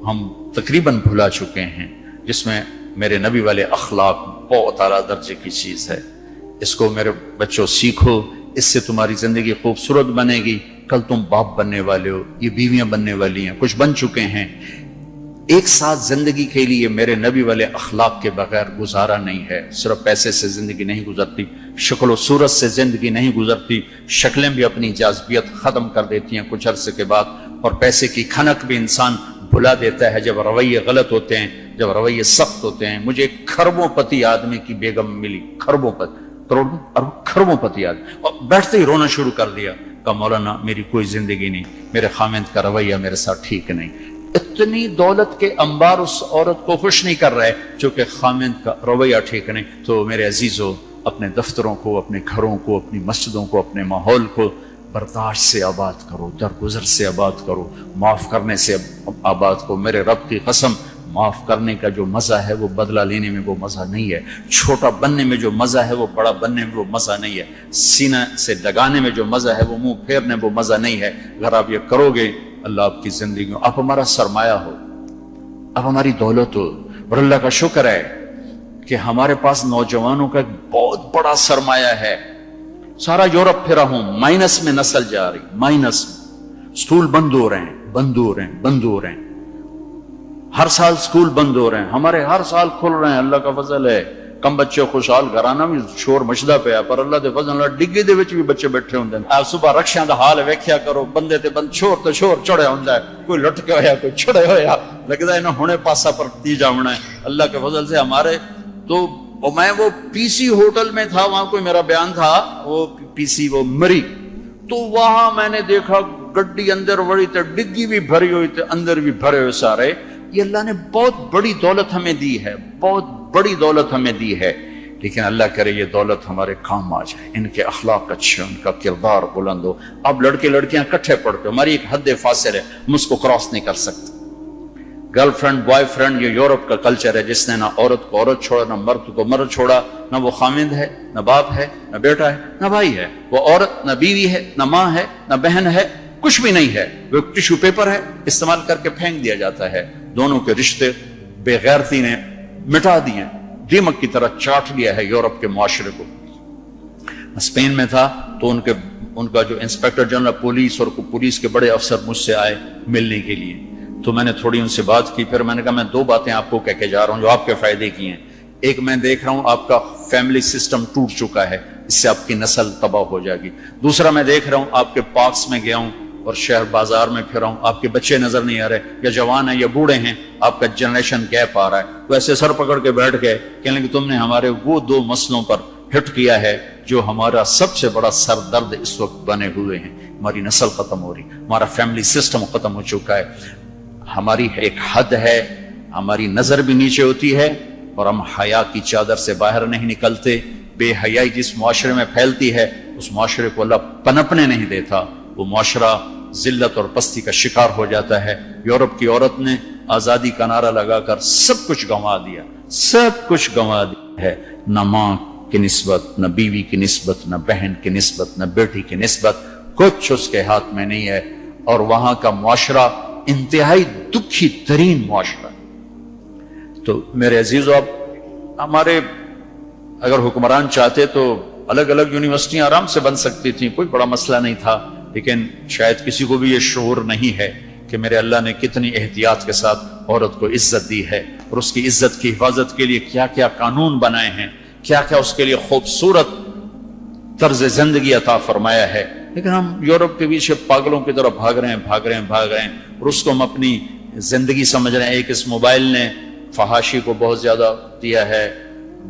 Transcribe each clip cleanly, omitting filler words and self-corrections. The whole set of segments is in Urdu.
ہم تقریباً بھلا چکے ہیں، جس میں میرے نبی والے اخلاق بہت اعلیٰ درجے کی چیز ہے۔ اس کو میرے بچوں سیکھو، اس سے تمہاری زندگی خوبصورت بنے گی۔ کل تم باپ بننے والے ہو، یہ بیویاں بننے والی ہیں، کچھ بن چکے ہیں۔ ایک ساتھ زندگی کے لیے میرے نبی والے اخلاق کے بغیر گزارا نہیں ہے۔ صرف پیسے سے زندگی نہیں گزرتی، شکل و صورت سے زندگی نہیں گزرتی، شکلیں بھی اپنی جاذبیت ختم کر دیتی ہیں کچھ عرصے کے بعد، اور پیسے کی کھنک بھی انسان بھلا دیتا ہے جب رویے غلط ہوتے ہیں، جب رویے سخت ہوتے ہیں۔ مجھے ایک کھربوں پتی آدمی کی بیگم ملی، کھربوں پتی، کروڑوں اور کھربوں پتی آدمی، اور بیٹھتے ہی رونا شروع کر دیا۔ کہا مولانا میری کوئی زندگی نہیں، میرے خامند کا رویہ میرے ساتھ ٹھیک نہیں۔ اتنی دولت کے انبار اس عورت کو خوش نہیں کر رہے چونکہ خامند کا رویہ ٹھیک نہیں۔ تو میرے عزیزو، اپنے دفتروں کو، اپنے گھروں کو، اپنی مسجدوں کو، اپنے ماحول کو برداشت سے آباد کرو، درگزر سے آباد کرو، معاف کرنے سے آباد کرو۔ میرے رب کی قسم، معاف کرنے کا جو مزہ ہے وہ بدلہ لینے میں وہ مزہ نہیں ہے، چھوٹا بننے میں جو مزہ ہے وہ بڑا بننے میں وہ مزہ نہیں ہے، سینہ سے لگانے میں جو مزہ ہے وہ منہ پھیرنے میں وہ مزہ نہیں ہے۔ اگر آپ یہ کرو گے، اللہ آپ کی زندگی میں، آپ ہمارا سرمایہ ہو، آپ ہماری دولت ہو۔ اور اللہ کا شکر ہے کہ ہمارے پاس نوجوانوں کا ایک بہت بڑا سرمایہ ہے۔ سارا یورپ پھرا ہوں، مائنس میں نسل جا رہی، مائنس میں۔ سکول بند ہو رہے ہیں، بند ہو رہے ہیں، بند ہو رہے ہیں، ہر سال سکول بند ہو رہے ہیں، ہمارے ہر سال کھل رہے ہیں، اللہ کا فضل ہے۔ کم بچے خوشحال گھرانا بھی شور مچدا پیا، پر اللہ دے فضل نال ڈگی دے وچ بھی بچے بیٹھے ہوندے ہیں۔ آپ صبح رکشیاں دا حال ویکھیا کرو، بندے تے بند شور تے شور چڑھیا ہوندا ہے، کوئی لٹکے ہویا، کوئی چھڑے ہویا، لگدا ہے نا ہنے پاسا پرتی جاونا ہے۔ اللہ کے فضل سے ہمارے تو میں وہ پی سی ہوٹل میں تھا، وہاں کوئی میرا بیان تھا، وہ پی سی وہ مری، تو وہاں میں نے دیکھا گڈی اندر وڑی تے ڈگی بھی بھری ہوئی تے اندر بھی بھرے ہوئے سارے۔ یہ اللہ نے بہت بڑی دولت ہمیں دی ہے، بہت بڑی دولت ہمیں دی ہے، لیکن اللہ کرے یہ دولت ہمارے کام آ جائے، ان کے اخلاق اچھے، ان کا کردار بلند ہو۔ اب لڑکے لڑکیاں کٹھے پڑھتے ہو، ہماری ایک حد فاصل ہے، ہم اس کو کراس نہیں کر سکتے۔ گرل فرینڈ بوائے فرینڈ، یہ یورپ کا کلچر ہے، جس نے نہ عورت کو عورت چھوڑا، نہ مرد کو مرد چھوڑا، نہ وہ خامند ہے، نہ باپ ہے، نہ بیٹا ہے، نہ بھائی ہے، وہ عورت نہ بیوی ہے، نہ ماں ہے، نہ بہن ہے، کچھ بھی نہیں ہے، وہ ایک ٹیشو پیپر ہے، استعمال کر کے پھینک دیا جاتا ہے۔ دونوں کے رشتے بے غیرتی نے مٹا دیے، دیمک کی طرح چاٹ لیا ہے یورپ کے معاشرے کو۔ اسپین میں تھا تو ان کا جو انسپیکٹر جنرل پولیس اور پولیس کے بڑے افسر مجھ سے آئے ملنے کے لیے، تو میں نے تھوڑی ان سے بات کی، پھر میں نے کہا میں دو باتیں آپ کو کہہ کے جا رہا ہوں جو آپ کے فائدے کی ہیں۔ ایک، میں دیکھ رہا ہوں آپ کا فیملی سسٹم ٹوٹ چکا ہے، اس سے آپ کی نسل تباہ ہو جائے گی۔ دوسرا، میں دیکھ رہا ہوں آپ کے پارکس میں گیا ہوں اور شہر بازار میں پھر ہوں، آپ کے بچے نظر نہیں آ رہے، یا جوان ہیں یا بوڑھے ہیں، آپ کا جنریشن گیپ آ رہا ہے۔ تو ایسے سر پکڑ کے بیٹھ گئے، کہنے کہ تم نے ہمارے وہ دو مسئلوں پر ہٹ کیا ہے جو ہمارا سب سے بڑا سر درد اس وقت بنے ہوئے ہیں۔ ہماری نسل ختم ہو رہی، ہمارا فیملی سسٹم ختم ہو چکا ہے، ہماری ایک حد ہے، ہماری نظر بھی نیچے ہوتی ہے، اور ہم حیا کی چادر سے باہر نہیں نکلتے۔ بے حیائی جس معاشرے میں پھیلتی ہے، اس معاشرے کو اللہ پنپنے نہیں دیتا، وہ معاشرہ ذلت اور پستی کا شکار ہو جاتا ہے۔ یورپ کی عورت نے آزادی کا نعرہ لگا کر سب کچھ گنوا دیا، سب کچھ گنوا دیا ہے، نہ ماں کی نسبت، نہ بیوی کی نسبت، نہ بہن کی نسبت، نہ بیٹی کی نسبت، کچھ اس کے ہاتھ میں نہیں ہے۔ اور وہاں کا معاشرہ انتہائی دکھی ترین معاشرہ۔ تو میرے عزیزو، اب ہمارے اگر حکمران چاہتے تو الگ الگ یونیورسٹیاں آرام سے بن سکتی تھیں، کوئی بڑا مسئلہ نہیں تھا، لیکن شاید کسی کو بھی یہ شعور نہیں ہے کہ میرے اللہ نے کتنی احتیاط کے ساتھ عورت کو عزت دی ہے، اور اس کی عزت کی حفاظت کے لیے کیا کیا قانون بنائے ہیں، کیا کیا اس کے لیے خوبصورت طرز زندگی عطا فرمایا ہے۔ لیکن ہم یورپ کے پیچھے پاگلوں کی طرح بھاگ رہے ہیں، اور اس کو ہم اپنی زندگی سمجھ رہے ہیں۔ ایک اس موبائل نے فحاشی کو بہت زیادہ دیا ہے،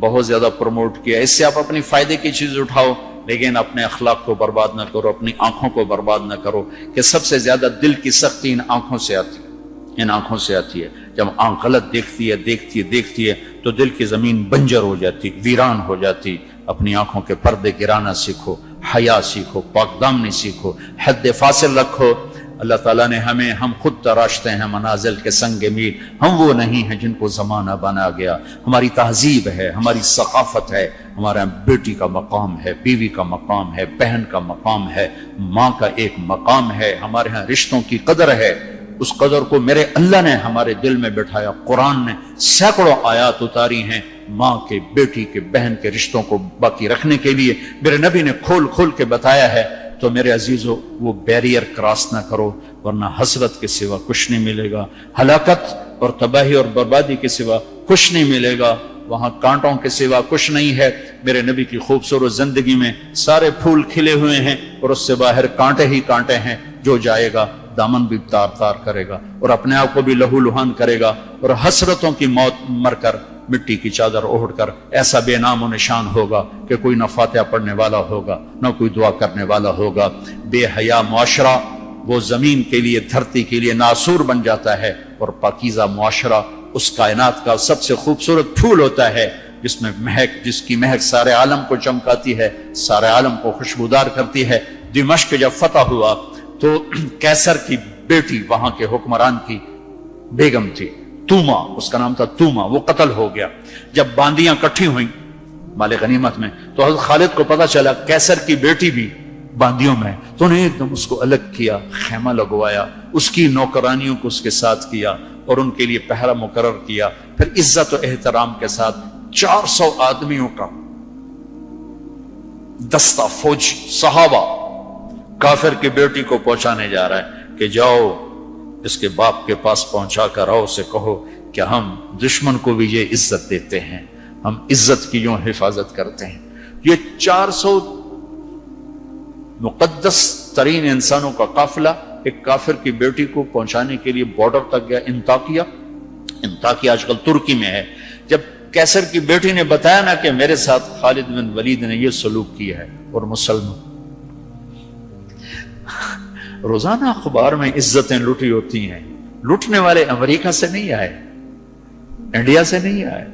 بہت زیادہ پروموٹ کیا، اس سے آپ اپنی فائدے کی چیز اٹھاؤ، لیکن اپنے اخلاق کو برباد نہ کرو، اپنی آنکھوں کو برباد نہ کرو، کہ سب سے زیادہ دل کی سختی ان آنکھوں سے آتی ہے۔ جب آنکھ غلط دیکھتی ہے تو دل کی زمین بنجر ہو جاتی، ویران ہو جاتی۔ اپنی آنکھوں کے پردے گرانا سیکھو، حیا سیکھو، پاک دامنی سیکھو، حد فاصل رکھو۔ اللہ تعالیٰ نے ہم خود تراشتے ہیں منازل کے سنگ میل، ہم وہ نہیں ہیں جن کو زمانہ بنا گیا. ہماری تہذیب ہے، ہماری ثقافت ہے، ہمارا بیٹی کا مقام ہے، بیوی کا مقام ہے، بہن کا مقام ہے، ماں کا ایک مقام ہے، ہمارے ہاں رشتوں کی قدر ہے. اس قدر کو میرے اللہ نے ہمارے دل میں بٹھایا. قرآن نے سینکڑوں آیات اتاری ہیں ماں کے، بیٹی کے، بہن کے رشتوں کو باقی رکھنے کے لیے. میرے نبی نے کھول کھول کے بتایا ہے. تو میرے عزیزو وہ بیریئر کراس نہ کرو، ورنہ حسرت کے سوا کچھ نہیں ملے گا، ہلاکت اور تباہی اور بربادی کے سوا کچھ نہیں ملے گا، وہاں کانٹوں کے سوا کچھ نہیں ہے. میرے نبی کی خوبصورت زندگی میں سارے پھول کھلے ہوئے ہیں اور اس سے باہر کانٹے ہی کانٹے ہیں. جو جائے گا دامن بھی تار تار کرے گا اور اپنے آپ کو بھی لہو لہان کرے گا، اور حسرتوں کی موت مر کر مٹی کی چادر اوڑھ کر ایسا بے نام و نشان ہوگا کہ کوئی نہ فاتحہ پڑھنے والا ہوگا نہ کوئی دعا کرنے والا ہوگا. بے حیا معاشرہ وہ زمین کے لیے، دھرتی کے لیے ناسور بن جاتا ہے، اور پاکیزہ معاشرہ اس کائنات کا سب سے خوبصورت پھول ہوتا ہے جس میں مہک، جس کی مہک سارے عالم کو چمکاتی ہے، سارے عالم کو خوشبودار کرتی ہے. دمشق جب فتح ہوا تو کیسر کی بیٹی وہاں کے حکمران کی بیگم تھی، توما اس کا نام تھا، توما، وہ قتل ہو گیا. جب باندیاں کٹھی ہوئیں مال غنیمت میں تو حضرت خالد کو پتا چلا کیسر کی بیٹی بھی باندیوں میں، تو انہیں ایک دم اس کو الگ کیا، خیمہ لگوایا، اس کی نوکرانیوں کو اس کے ساتھ کیا اور ان کے لیے پہرا مقرر کیا. پھر عزت و احترام کے ساتھ 400 آدمیوں کا دستہ فوجی صحابہ کافر کی بیٹی کو پہنچانے جا رہا ہے کہ جاؤ اس کے باپ کے پاس پہنچا کر آؤ، اسے کہو کہ ہم دشمن کو بھی یہ عزت دیتے ہیں، ہم عزت کی یوں حفاظت کرتے ہیں. یہ 400 مقدس ترین انسانوں کا قافلہ ایک کافر کی بیٹی کو پہنچانے کے لیے بارڈر تک گیا. انطاکیہ آج کل ترکی میں ہے. جب کیسر کی بیٹی نے بتایا نا کہ میرے ساتھ خالد بن ولید نے یہ سلوک کیا ہے، اور مسلمان روزانہ اخبار میں عزتیں لوٹی ہوتی ہیں. لوٹنے والے امریکہ سے نہیں آئے، انڈیا سے نہیں آئے،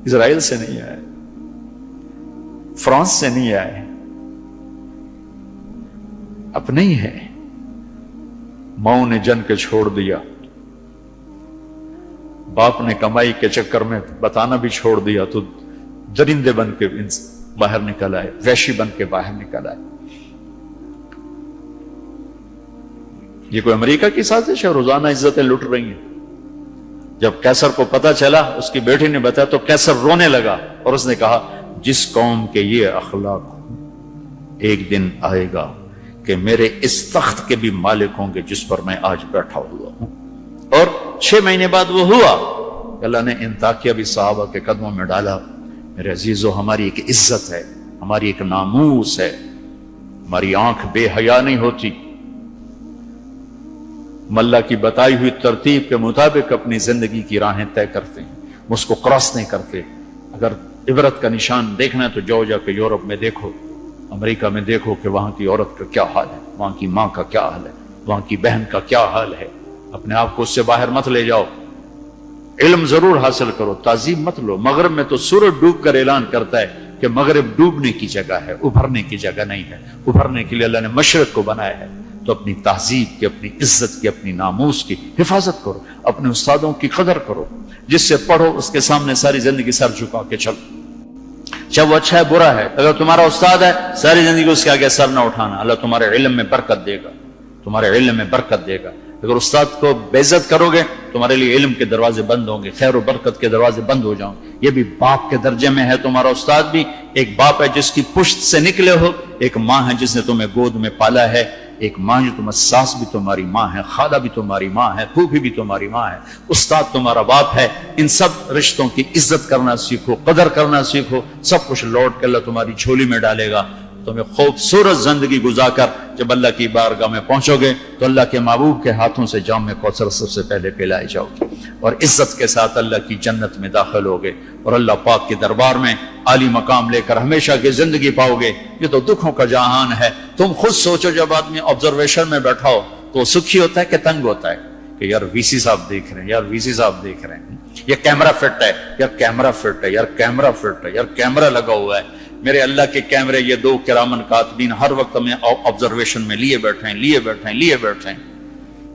اسرائیل سے نہیں آئے، فرانس سے نہیں آئے، اپنے ہی ہیں. ماؤں نے جن کے چھوڑ دیا، باپ نے کمائی کے چکر میں بتانا بھی چھوڑ دیا، تو درندے بن کے باہر نکل آئے، وحشی بن کے باہر نکل آئے. یہ کوئی امریکہ کی سازش ہے؟ روزانہ عزتیں لٹ رہی ہیں. جب کیسر کو پتا چلا، اس کی بیٹی نے بتایا، تو کیسر رونے لگا اور اس نے کہا جس قوم کے یہ اخلاق ایک دن آئے گا کہ میرے اس تخت کے بھی مالک ہوں گے جس پر میں آج بیٹھا ہوا ہوں. اور 6 مہینے بعد وہ ہوا. اللہ نے انطاکیہ بھی صحابہ کے قدموں میں ڈالا. میرے عزیزو، ہماری ایک عزت ہے، ہماری ایک ناموس ہے، ہماری آنکھ بے حیا نہیں ہوتی. اللہ کی بتائی ہوئی ترتیب کے مطابق اپنی زندگی کی راہیں طے کرتے ہیں، اس کو کراس نہیں کرتے. اگر عبرت کا نشان دیکھنا ہے تو جاؤ جا کے یورپ میں دیکھو، امریکہ میں دیکھو کہ وہاں کی عورت کا کیا حال ہے، وہاں کی ماں کا کیا حال ہے، وہاں کی بہن کا کیا حال ہے. اپنے آپ کو اس سے باہر مت لے جاؤ. علم ضرور حاصل کرو، تعظیم مت لو. مغرب میں تو سورج ڈوب کر اعلان کرتا ہے کہ مغرب ڈوبنے کی جگہ ہے، ابھرنے کی جگہ نہیں ہے. ابھرنے کے لیے اللہ نے مشرق کو بنایا ہے. تو اپنی تہذیب کی، اپنی عزت کی، اپنی ناموس کی حفاظت کرو، اپنے استادوں کی قدر کرو. جس سے پڑھو اس کے سامنے ساری زندگی سر جھکا کے چلو، چاہے وہ اچھا ہے برا ہے. اگر تمہارا استاد ہے ساری زندگی اس کے آگے سر نہ اٹھانا. اللہ تمہارے علم میں برکت دے گا، تمہارے علم میں برکت دے گا. اگر استاد کو بے عزت کرو گے تمہارے لیے علم کے دروازے بند ہوں گے، خیر و برکت کے دروازے بند ہو جاؤں گے. یہ بھی باپ کے درجے میں ہے. تمہارا استاد بھی ایک باپ ہے جس کی پشت سے نکلے ہو، ایک ماں ہے جس نے تمہیں گود میں پالا ہے، ایک ماں جو تمہیں، ساس بھی تمہاری ماں ہے، خالہ بھی تمہاری ماں ہے، پھوپھی بھی تمہاری ماں ہے، استاد تمہارا باپ ہے. ان سب رشتوں کی عزت کرنا سیکھو، قدر کرنا سیکھو. سب کچھ لوٹ کے اللہ تمہاری جھولی میں ڈالے گا. تمہیں خوبصورت زندگی گزار کر جب اللہ کی بارگاہ میں پہنچو گے تو اللہ کے محبوب کے ہاتھوں سے جام میں کوثر سب سے پہلے پلائے جاؤ گے، اور عزت کے ساتھ اللہ کی جنت میں داخل ہوگے، اور اللہ پاک کے دربار میں عالی مقام لے کر ہمیشہ کی زندگی پاؤ گے. یہ تو دکھوں کا جہان ہے. تم خود سوچو، جب آدمی آبزرویشن میں بیٹھا ہو تو سکھی ہوتا ہے کہ تنگ ہوتا ہے کہ یار وی سی صاحب دیکھ رہے ہیں، یار وی سی صاحب دیکھ رہے ہیں، یہ کیمرہ فٹ ہے، یار کیمرہ فٹ ہے، یار کیمرہ فٹ ہے، یار کیمرہ لگا ہوا ہے. میرے اللہ کے کیمرے یہ 2 کرامن کاتبین ہر وقت ہمیں آبزرویشن میں لیے بیٹھے ہیں.